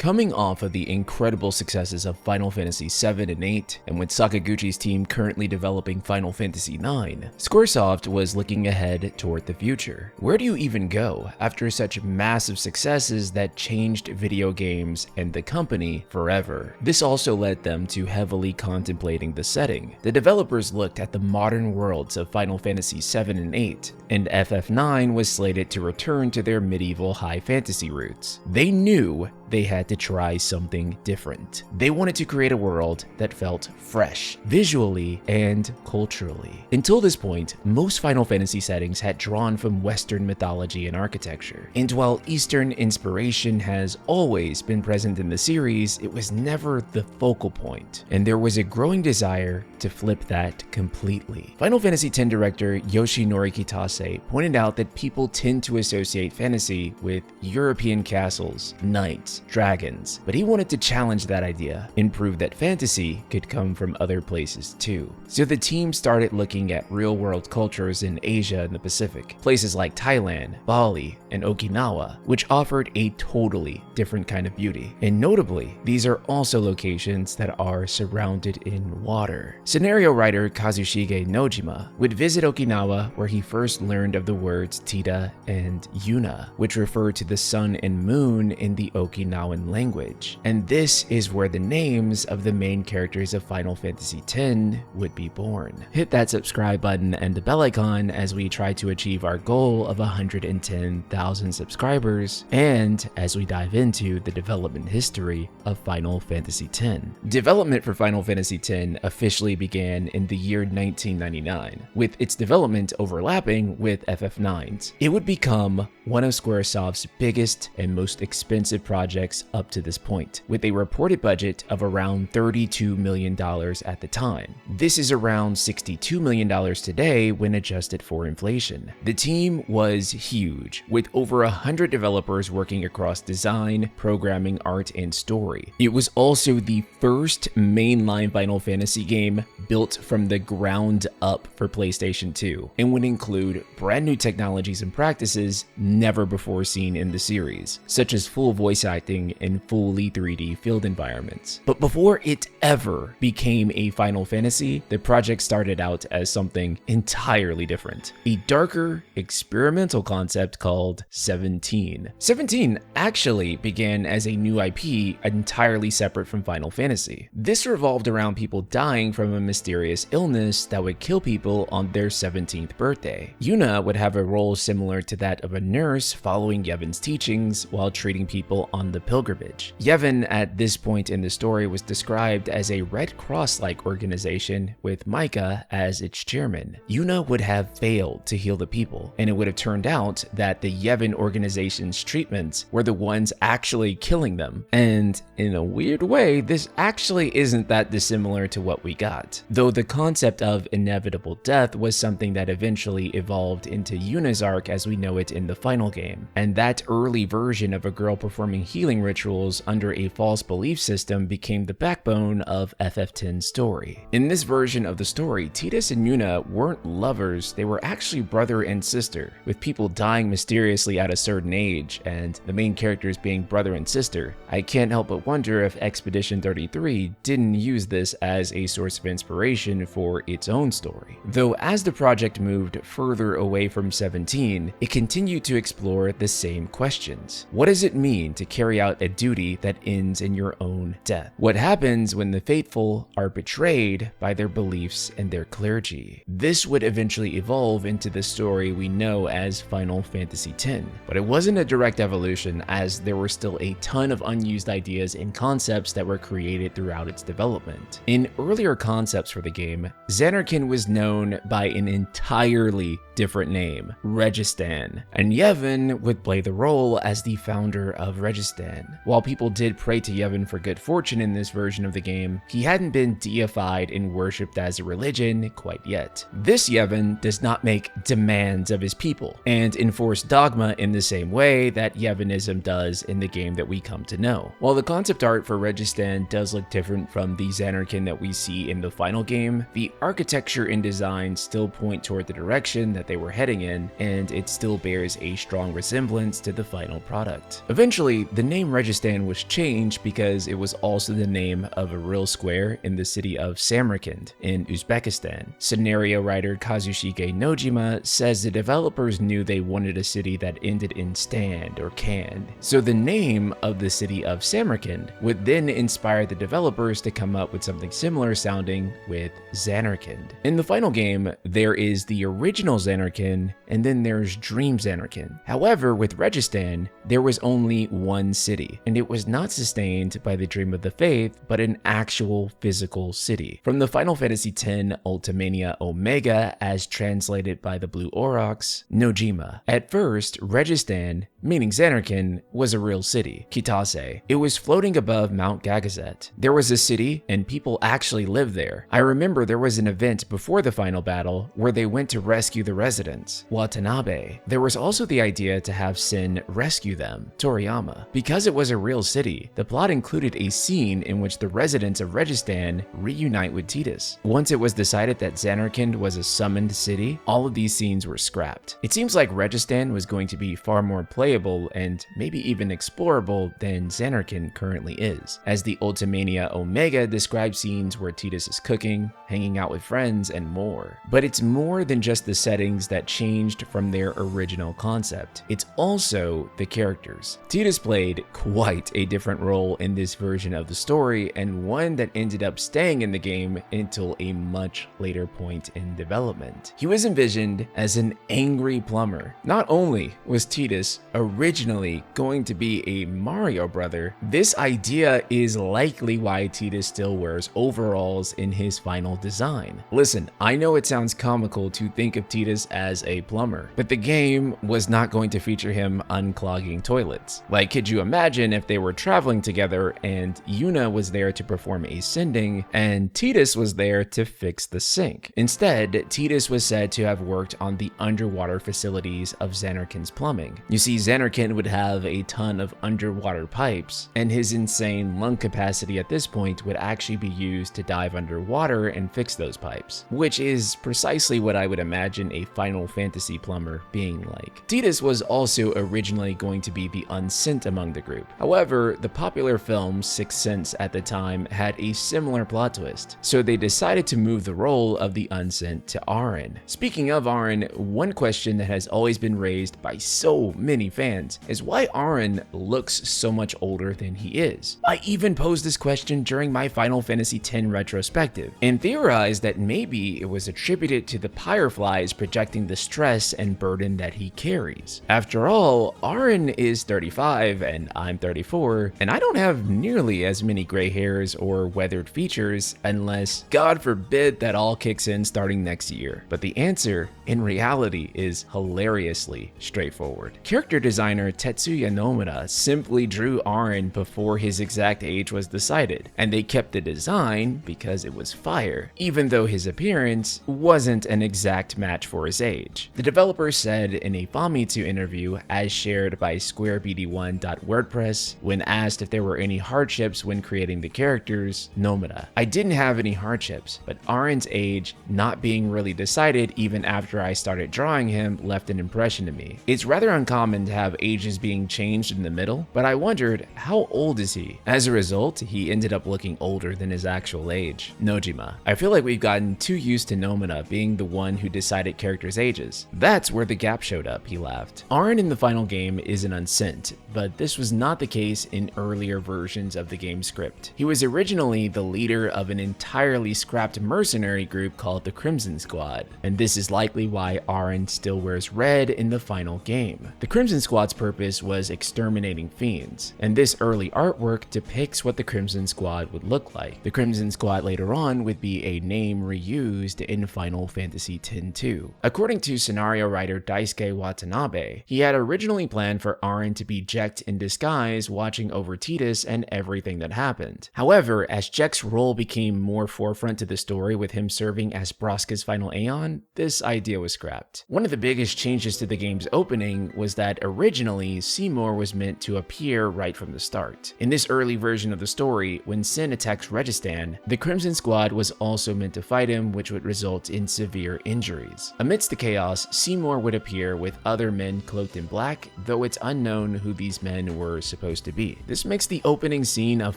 Coming off of the incredible successes of Final Fantasy VII and VIII, and with Sakaguchi's team currently developing Final Fantasy IX, Squaresoft was looking ahead toward the future. Where do you even go after such massive successes that changed video games and the company forever? This also led them to heavily contemplating the setting. The developers looked at the modern worlds of Final Fantasy VII and VIII, and FF9 was slated to return to their medieval high fantasy roots. They knew they had to try something different. They wanted to create a world that felt fresh, visually and culturally. Until this point, most Final Fantasy settings had drawn from Western mythology and architecture. And while Eastern inspiration has always been present in the series, it was never the focal point. And there was a growing desire to flip that completely. Final Fantasy X director Yoshinori Kitase pointed out that people tend to associate fantasy with European castles, knights, dragons, but he wanted to challenge that idea and prove that fantasy could come from other places too. So the team started looking at real-world cultures in Asia and the Pacific, places like Thailand, Bali, and Okinawa, which offered a totally different kind of beauty. And notably, these are also locations that are surrounded in water. Scenario writer Kazushige Nojima would visit Okinawa, where he first learned of the words Tida and Yuna, which refer to the sun and moon in the Okinawan language. And this is where the names of the main characters of Final Fantasy X would be born. Hit that subscribe button and the bell icon as we try to achieve our goal of 110,000 subscribers, and as we dive into the development history of Final Fantasy X. Development for Final Fantasy X officially began in the year 1999, with its development overlapping with FF9's. It would become one of Squaresoft's biggest and most expensive projects up to this point, with a reported budget of around $32 million at the time. This is around $62 million today when adjusted for inflation. The team was huge, with over 100 developers working across design, programming, art, and story. It was also the first mainline Final Fantasy game built from the ground up for PlayStation 2, and would include brand new technologies and practices never before seen in the series, such as full voice acting in fully 3D field environments. But before it ever became a Final Fantasy, the project started out as something entirely different. A darker, experimental concept called 17. 17 actually began as a new IP entirely separate from Final Fantasy. This revolved around people dying from a mysterious illness that would kill people on their 17th birthday. Yuna would have a role similar to that of a nurse following Yevon's teachings while treating people on the pilgrimage. Yevon at this point in the story was described as a Red Cross-like organization with Micah as its chairman. Yuna would have failed to heal the people, and it would have turned out that the Yevon organization's treatments were the ones actually killing them. And in a weird way, this actually isn't that dissimilar to what we got, though the concept of inevitable death was something that eventually evolved into Yuna's arc as we know it in the final game, and that early version of a girl performing healing rituals under a false belief system became the backbone of FF10's story. In this version of the story, Tidus and Yuna weren't lovers, they were actually brother and sister, with people dying mysteriously at a certain age, and the main characters being brother and sister. I can't help but wonder if Expedition 33 didn't use this as a source of inspiration for its own story. Though as the project moved further away from 17, it continued to explore the same questions. What does it mean to carry out a duty that ends in your own death? What happens when the faithful are betrayed by their beliefs and their clergy? This would eventually evolve into the story we know as Final Fantasy X, but it wasn't a direct evolution, as there were still a ton of unused ideas and concepts that were created throughout its development. In earlier concepts for the game, Zanarkand was known by an entirely different name, Registan, and Yevon would play the role as the founder of Registan. While people did pray to Yevon for good fortune in this version of the game, he hadn't been deified and worshipped as a religion quite yet. This Yevon does not make demands of his people and enforce dogma in the same way that Yevonism does in the game that we come to know. While the concept art for Registan does look different from the Zanarkand that we see in the final game, the architecture and design still point toward the direction that they were heading in, and it still bears a strong resemblance to the final product. Eventually, the name Registan was changed because it was also the name of a real square in the city of Samarkand in Uzbekistan. Scenario writer Kazushige Nojima says the developers knew they wanted a city that ended in stand or canned, so the name of the city of Samarkand would then inspire the developers to come up with something similar sounding with Zanarkand. In the final game, there is the original Zanarkand, and then there's Dream Zanarkand. However, with Registan, there was only one city, and it was not sustained by the Dream of the Faith, but an actual physical city. From the Final Fantasy X Ultimania Omega, as translated by the BlueAurochs, Nojima. At first, Registan, meaning Zanarkand, was a real city, Kitase. It was floating above Mount Gagazet. There was a city, and people actually lived there. I remember there was an event before the final battle where they went to rescue the residents, Watanabe. There was also the idea to have Sin rescue them, Toriyama. Because it was a real city, the plot included a scene in which the residents of Registan reunite with Tidus. Once it was decided that Zanarkand was a summoned city, all of these scenes were scrapped. It seems like Registan was going to be far more playable and maybe even explorable than Zanarkand currently is, as the Ultimania Omega describes scenes where Tidus is cooking, hanging out with friends, and more. But it's more than just the settings that changed from their original concept. It's also the characters. Tidus played quite a different role in this version of the story, and one that ended up staying in the game until a much later point in development. He was envisioned as an angry plumber. Not only was Tidus originally going to be a Mario brother, this idea is likely why Tidus still wears overalls in his final design. Listen, I know it sounds comical to think of Tidus as a plumber, but the game was not going to feature him unclogging toilets. Like, could you imagine if they were traveling together and Yuna was there to perform a sending and Tidus was there to fix the sink? Instead, Tidus was said to have worked on the underwater facilities of Zanarkand's plumbing. You see, Zanarkand would have a ton of underwater pipes, and his insane lung capacity at this point would actually be used to dive underwater and fix those pipes, which is precisely what I would imagine a Final Fantasy plumber being like. Tidus was also originally going to be the unsent among the group. However, the popular film Sixth Sense at the time had a similar plot twist, so they decided to move the role of the unsent to Auron. Speaking of Auron, one question that has always been raised by so many fans is why Auron looks so much older than he is. I even posed this question during my Final Fantasy X retrospective and theorized that maybe it was attributed to the Pyreflies projecting the stress and burden that he carries. After all, Auron is 35 and I'm 34, and I don't have nearly as many gray hairs or weathered features unless, God forbid, that all kicks in starting next year. But the answer, in reality, is hilariously straightforward. Character designer Tetsuya Nomura simply drew Auron before his exact age was decided, and they kept the design because it was fire, even though his appearance wasn't an exact match for his age. The developer said in a Famitsu interview, as shared by SquareBD1.wordpress, when asked if there were any hardships when creating the characters, Nomura: "I didn't have any hardships, but Auron's age not being really decided even after I started drawing him left an impression to me. It's rather uncommon to have ages being changed in the middle, but I wondered, how old is he? As a result, he ended up looking older than his actual age." Nojima: "I feel like we've gotten too used to Nomura being the one who decided characters' ages. That's where the gap showed up," he laughed. Auron in the final game is an unsent, but this was not the case in earlier versions of the game script. He was originally the leader of an entirely scrapped mercenary group called the Crimson Squad, and this is likely why Auron still wears red in the final game. The Crimson Squad's purpose was exterminating fiends, and this early artwork depicts what the Crimson Squad would look like. The Crimson Squad later on would be a name reused in Final Fantasy X-2. According to scenario writer Daisuke Watanabe, he had originally planned for Auron to be Jecht in disguise watching over Tidus and everything that happened. However, as Jecht's role became more forefront to the story with him serving as Braska's final Aeon, this idea was scrapped. One of the biggest changes to the game's opening was that originally Seymour was meant to appear right from the start. In this early version of the story, when Sin attacks Registan, the Crimson Squad was also meant to fight him, which would result in severe injuries. A Amidst the chaos, Seymour would appear with other men cloaked in black, though it's unknown who these men were supposed to be. This makes the opening scene of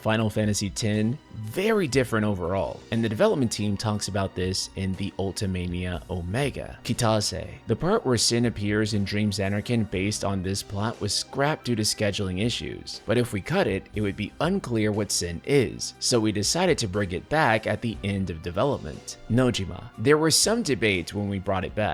Final Fantasy X very different overall, and the development team talks about this in the Ultimania Omega. Kitase. The part where Sin appears and dreams Zanarkand based on this plot was scrapped due to scheduling issues, but if we cut it, it would be unclear what Sin is, so we decided to bring it back at the end of development. Nojima. There was some debate when we brought it back.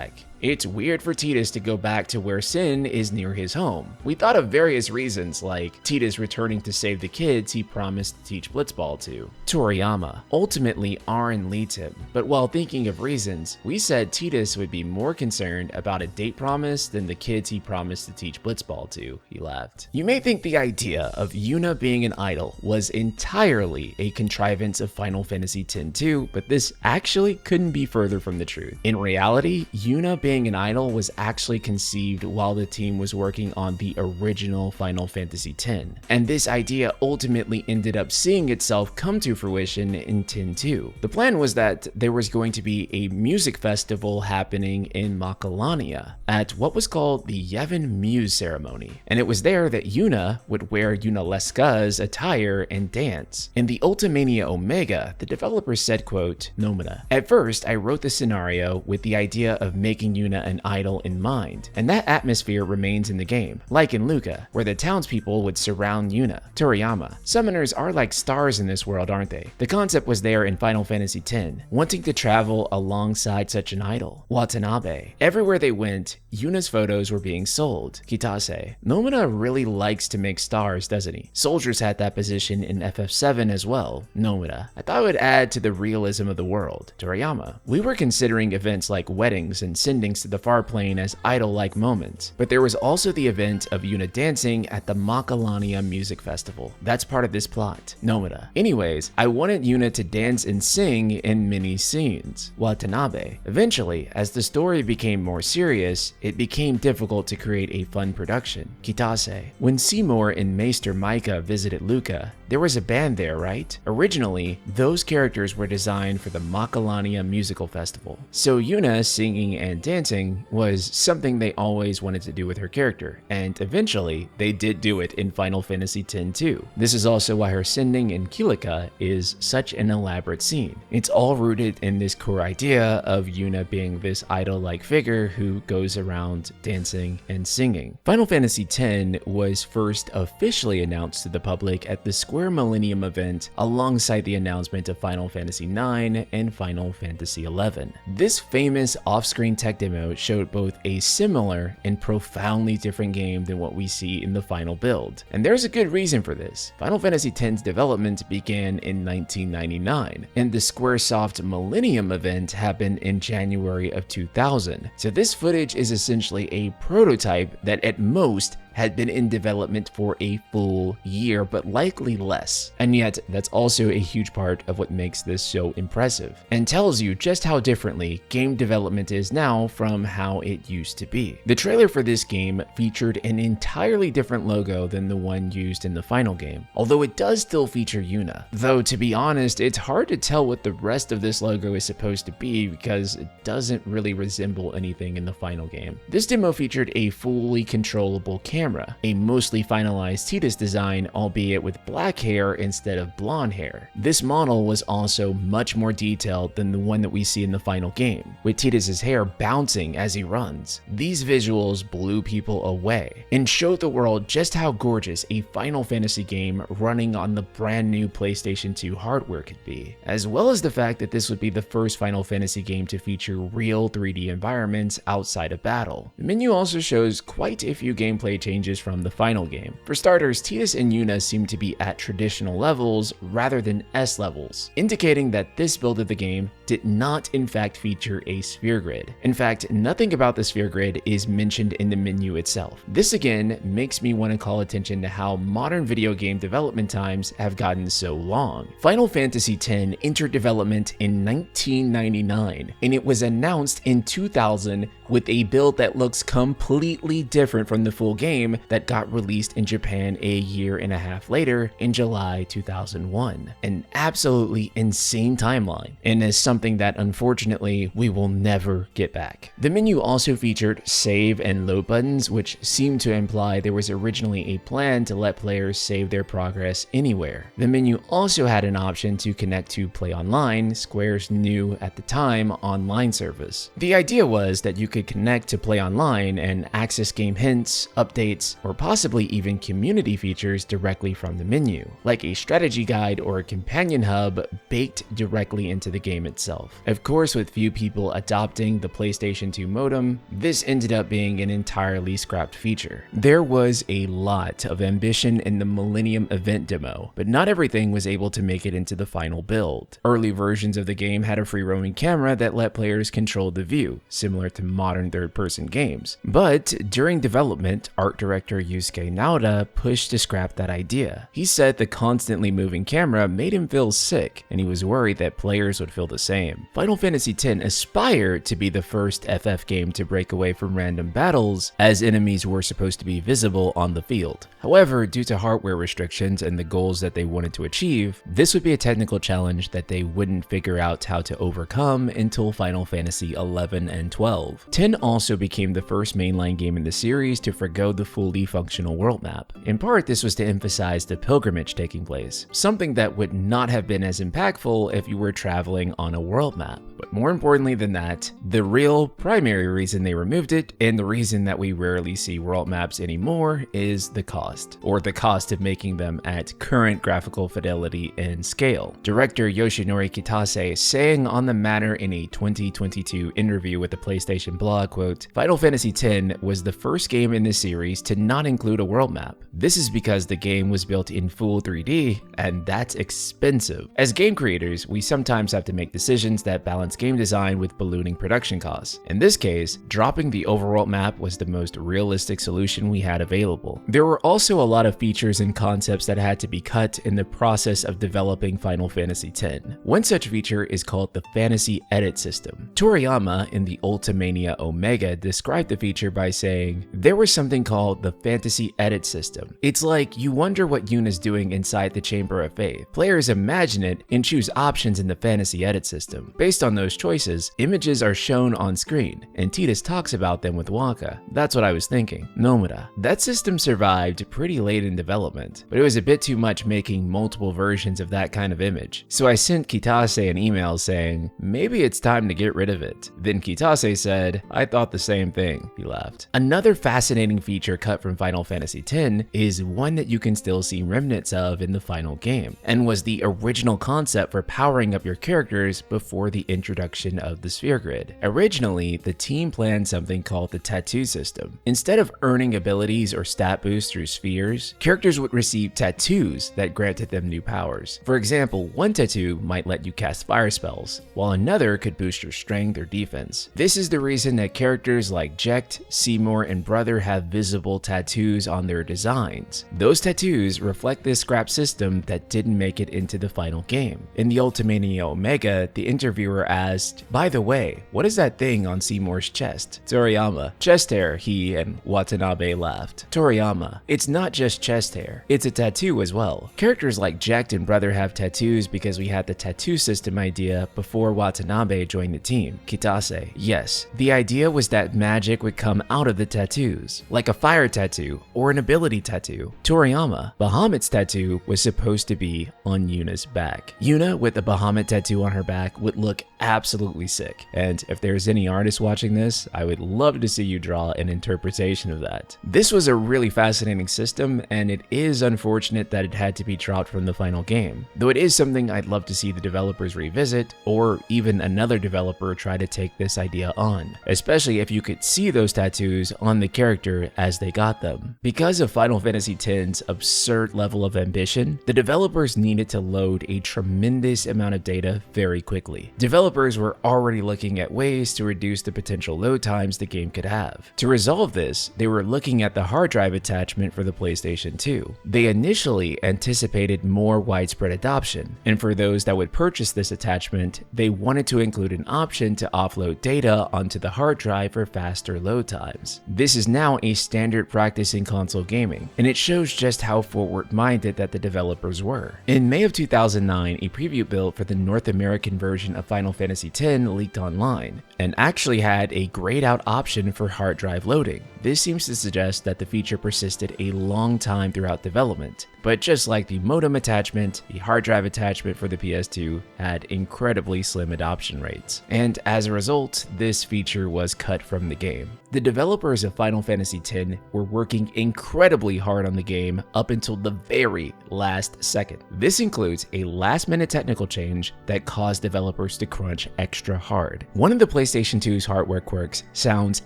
It's weird for Tidus to go back to where Sin is near his home. We thought of various reasons, like Tidus returning to save the kids he promised to teach Blitzball to. Toriyama. Ultimately, Aaron leads him, but while thinking of reasons, we said Tidus would be more concerned about a date promise than the kids he promised to teach Blitzball to. He laughed. You may think the idea of Yuna being an idol was entirely a contrivance of Final Fantasy X-2, but this actually couldn't be further from the truth. In reality, Yuna being an idol was actually conceived while the team was working on the original Final Fantasy X, and this idea ultimately ended up seeing itself come to fruition in X-2. The plan was that there was going to be a music festival happening in Makalania at what was called the Yevon Muse ceremony, and it was there that Yuna would wear Yunalesca's attire and dance. In the Ultimania Omega, the developer said, quote, Nomina. At first, I wrote the scenario with the idea of making Yuna an idol in mind, and that atmosphere remains in the game, like in Luca, where the townspeople would surround Yuna. Toriyama. Summoners are like stars in this world, aren't they? The concept was there in Final Fantasy X, wanting to travel alongside such an idol. Watanabe. Everywhere they went, Yuna's photos were being sold. Kitase. Nomina really likes to make stars, doesn't he? Soldiers had that position in FF7 as well. Nomina. I thought it would add to the realism of the world. Toriyama. We were considering events like weddings and sendings to the far plane as idol-like moments, but there was also the event of Yuna dancing at the Makalania Music Festival. That's part of this plot. Nomina. Anyways, I wanted Yuna to dance and sing in many scenes. Watanabe. Eventually, as the story became more serious, it became difficult to create a fun production. Kitase. When Seymour and Maester Micah visited Luca, there was a band there, right? Originally, those characters were designed for the Makalania Musical Festival, so Yuna singing and dancing was something they always wanted to do with her character, and eventually, they did do it in Final Fantasy X too. This is also why her sending in Kilika is such an elaborate scene. It's all rooted in this core idea of Yuna being this idol-like figure who goes around dancing and singing. Final Fantasy X was first officially announced to the public at the Square Millennium event alongside the announcement of Final Fantasy IX and Final Fantasy XI. This famous off-screen tech demo showed both a similar and profoundly different game than what we see in the final build, and there's a good reason for this. Final Fantasy X's development began in 1999, and the Squaresoft Millennium event happened in January of 2000, so this footage is essentially a prototype that at most had been in development for a full year, but likely less. And yet, that's also a huge part of what makes this so impressive, and tells you just how differently game development is now from how it used to be. The trailer for this game featured an entirely different logo than the one used in the final game, although it does still feature Yuna. Though, to be honest, it's hard to tell what the rest of this logo is supposed to be because it doesn't really resemble anything in the final game. This demo featured a fully controllable camera, a mostly finalized Tidus design, albeit with black hair instead of blonde hair. This model was also much more detailed than the one that we see in the final game, with Tidus' hair bouncing as he runs. These visuals blew people away and showed the world just how gorgeous a Final Fantasy game running on the brand new PlayStation 2 hardware could be, as well as the fact that this would be the first Final Fantasy game to feature real 3D environments outside of battle. The menu also shows quite a few gameplay changes from the final game. For starters, Tidus and Yuna seem to be at traditional levels rather than S levels, indicating that this build of the game did not in fact feature a sphere grid. In fact, nothing about the sphere grid is mentioned in the menu itself. This again makes me want to call attention to how modern video game development times have gotten so long. Final Fantasy X entered development in 1999, and it was announced in 2000 with a build that looks completely different from the full game game that got released in Japan a year and a half later in July 2001. An absolutely insane timeline, and is something that unfortunately we will never get back. The menu also featured save and load buttons, which seemed to imply there was originally a plan to let players save their progress anywhere. The menu also had an option to connect to Play Online, Square's new, at the time, online service. The idea was that you could connect to Play Online and access game hints, updates, or possibly even community features directly from the menu, like a strategy guide or a companion hub baked directly into the game itself. Of course, with few people adopting the PlayStation 2 modem, this ended up being an entirely scrapped feature. There was a lot of ambition in the Millennium event demo, but not everything was able to make it into the final build. Early versions of the game had a free-roaming camera that let players control the view, similar to modern third-person games. But during development, art director Yusuke Naoda pushed to scrap that idea. He said the constantly moving camera made him feel sick, and he was worried that players would feel the same. Final Fantasy X aspired to be the first FF game to break away from random battles, as enemies were supposed to be visible on the field. However, due to hardware restrictions and the goals that they wanted to achieve, this would be a technical challenge that they wouldn't figure out how to overcome until Final Fantasy 11 and 12. 10 also became the first mainline game in the series to forgo the fully functional world map. In part, this was to emphasize the pilgrimage taking place, something that would not have been as impactful if you were traveling on a world map. But more importantly than that, the real primary reason they removed it, and the reason that we rarely see world maps anymore, is the cost, or the cost of making them at current graphical fidelity and scale. Director Yoshinori Kitase saying on the matter in a 2022 interview with the PlayStation blog, quote, "Final Fantasy X was the first game in the series to not include a world map. This is because the game was built in full 3D, and that's expensive. As game creators, we sometimes have to make decisions that balance game design with ballooning production costs. In this case, dropping the overworld map was the most realistic solution we had available." There were also a lot of features and concepts that had to be cut in the process of developing Final Fantasy X. One such feature is called the Fantasy Edit System. Toriyama in the Ultimania Omega described the feature by saying, "There was something called the Fantasy Edit System. It's like you wonder what Yuna's doing inside the Chamber of Faith. Players imagine it and choose options in the Fantasy Edit System. Based on those choices, images are shown on screen, and Tidus talks about them with Waka. That's what I was thinking. Nomura." That system survived pretty late in development, but it was a bit too much making multiple versions of that kind of image. So I sent Kitase an email saying, maybe it's time to get rid of it. Then Kitase said, "I thought the same thing." He laughed. Another fascinating feature cut from Final Fantasy X is one that you can still see remnants of in the final game, and was the original concept for powering up your characters before the introduction of the sphere grid. Originally, the team planned something called the tattoo system. Instead of earning abilities or stat boosts through spheres, characters would receive tattoos that granted them new powers. For example, one tattoo might let you cast fire spells, while another could boost your strength or defense. This is the reason that characters like Jecht, Seymour, and Brother have visible tattoos on their designs. Those tattoos reflect this scrap system that didn't make it into the final game. In the Ultimania Omega, the interviewer asked, "By the way, what is that thing on Seymour's chest?" Toriyama, "Chest hair," he and Watanabe laughed. Toriyama, "It's not just chest hair, it's a tattoo as well. Characters like Jecht and Brother have tattoos because we had the tattoo system idea before Watanabe joined the team." Kitase, "Yes, the idea was that magic would come out of the tattoos, like a fire tattoo or an ability tattoo." Toriyama, "Bahamut's tattoo was supposed to be on Yuna's back. Yuna with a Bahamut tattoo on her back would look absolutely sick, and if there's any artist watching this, I would love to see you draw an interpretation of that." This was a really fascinating system, and it is unfortunate that it had to be dropped from the final game, though it is something I'd love to see the developers revisit, or even another developer try to take this idea on, especially if you could see those tattoos on the character as they got them. Because of Final Fantasy X's absurd level of ambition, the developers needed to load a tremendous amount of data very quickly. Developers developers were already looking at ways to reduce the potential load times the game could have. To resolve this, they were looking at the hard drive attachment for the PlayStation 2. They initially anticipated more widespread adoption, and for those that would purchase this attachment, they wanted to include an option to offload data onto the hard drive for faster load times. This is now a standard practice in console gaming, and it shows just how forward-minded that the developers were. In May of 2009, a preview build for the North American version of Final Fantasy X leaked online, and actually had a grayed out option for hard drive loading. This seems to suggest that the feature persisted a long time throughout development. But just like the modem attachment, the hard drive attachment for the PS2 had incredibly slim adoption rates. And as a result, this feature was cut from the game. The developers of Final Fantasy X were working incredibly hard on the game up until the very last second. This includes a last-minute technical change that caused developers to crunch extra hard. One of the PlayStation 2's hardware quirks sounds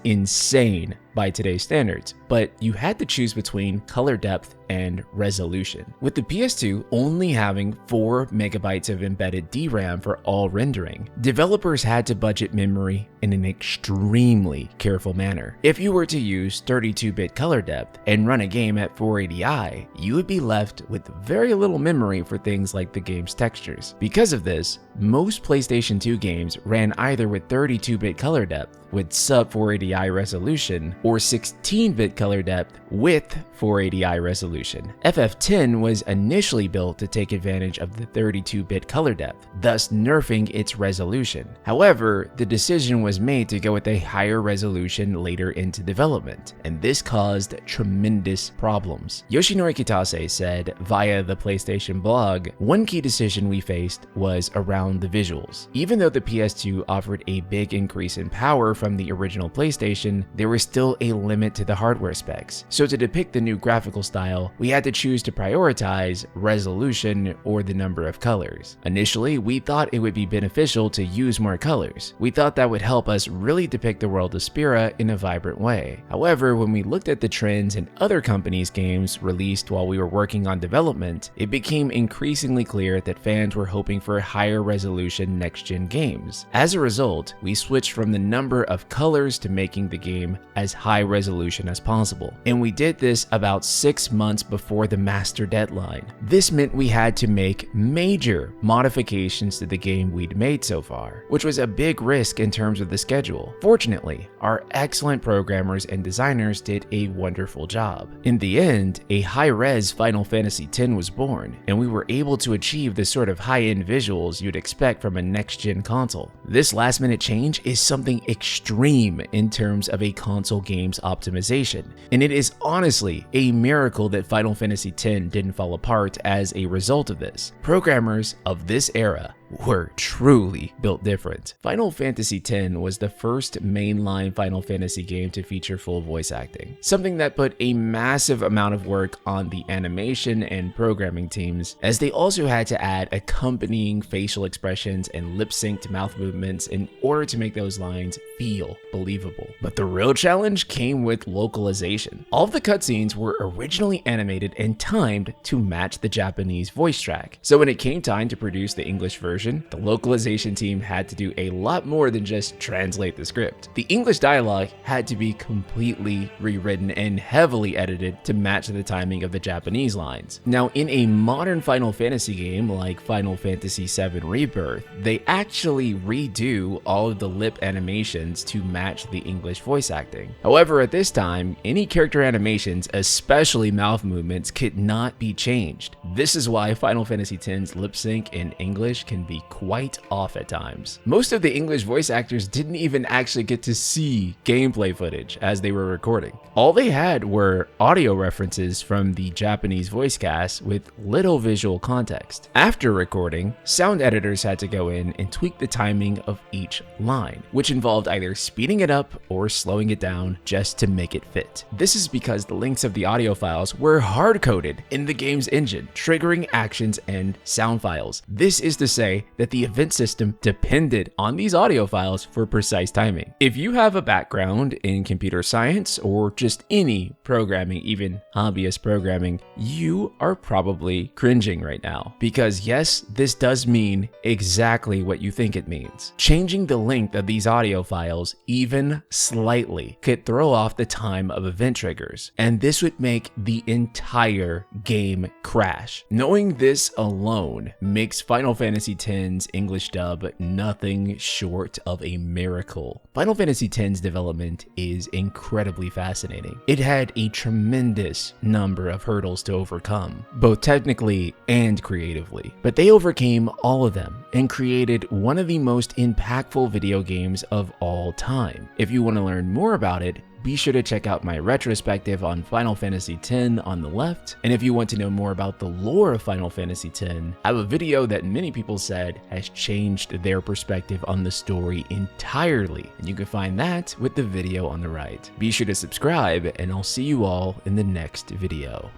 insane by today's standards, but you had to choose between color depth and resolution. With the PS2 only having 4 megabytes of embedded DRAM for all rendering, developers had to budget memory in an extremely careful manner. If you were to use 32-bit color depth and run a game at 480i, you would be left with very little memory for things like the game's textures. Because of this, most PlayStation 2 games ran either with 32-bit color depth with sub 480i resolution or 16-bit color depth with 480i resolution. FF10 was initially built to take advantage of the 32-bit color depth, thus nerfing its resolution. However, the decision was made to go with a higher resolution later into development, and this caused tremendous problems. Yoshinori Kitase said via the PlayStation blog, "One key decision we faced was around the visuals. Even though the PS2 offered a big increase in power from the original PlayStation, there was still a limit to the hardware specs. So to depict the new graphical style, we had to choose to prioritize resolution or the number of colors. Initially, we thought it would be beneficial to use more colors. We thought that would help us really depict the world of Spira in a vibrant way. However, when we looked at the trends in other companies' games released while we were working on development, it became increasingly clear that fans were hoping for higher resolution next-gen games. As a result, we switched from the number of colors to making the game as high resolution as possible. And we did this about 6 months before the master deadline. This meant we had to make major modifications to the game we'd made so far, which was a big risk in terms of the schedule. Fortunately, our excellent programmers and designers did a wonderful job. In the end, a high-res Final Fantasy X was born, and we were able to achieve the sort of high-end visuals you'd expect from a next-gen console. This last-minute change is something extreme in terms of a console game's optimization, and it is honestly a miracle that Final Fantasy X didn't fall apart as a result of this. Programmers of this era were truly built different. Final Fantasy X was the first mainline Final Fantasy game to feature full voice acting, something that put a massive amount of work on the animation and programming teams, as they also had to add accompanying facial expressions and lip-synced mouth movements in order to make those lines feel believable. But the real challenge came with localization. All of the cutscenes were originally animated and timed to match the Japanese voice track, so when it came time to produce the English version, the localization team had to do a lot more than just translate the script. The English dialogue had to be completely rewritten and heavily edited to match the timing of the Japanese lines. Now, in a modern Final Fantasy game like Final Fantasy VII Rebirth, they actually redo all of the lip animations to match the English voice acting. However, at this time, any character animations, especially mouth movements, could not be changed. This is why Final Fantasy X's lip sync in English can be quite off at times. Most of the English voice actors didn't even actually get to see gameplay footage as they were recording. All they had were audio references from the Japanese voice cast with little visual context. After recording, sound editors had to go in and tweak the timing of each line, which involved either speeding it up or slowing it down just to make it fit. This is because the links of the audio files were hard-coded in the game's engine, triggering actions and sound files. This is to say way that the event system depended on these audio files for precise timing. If you have a background in computer science or just any programming, even hobbyist programming, you are probably cringing right now. Because yes, this does mean exactly what you think it means. Changing the length of these audio files even slightly could throw off the time of event triggers, and this would make the entire game crash. Knowing this alone makes Final Fantasy X's English dub nothing short of a miracle. Final Fantasy X's development is incredibly fascinating. It had a tremendous number of hurdles to overcome, both technically and creatively, but they overcame all of them and created one of the most impactful video games of all time. If you want to learn more about it, be sure to check out my retrospective on Final Fantasy X on the left, and if you want to know more about the lore of Final Fantasy X, I have a video that many people said has changed their perspective on the story entirely, and you can find that with the video on the right. Be sure to subscribe, and I'll see you all in the next video.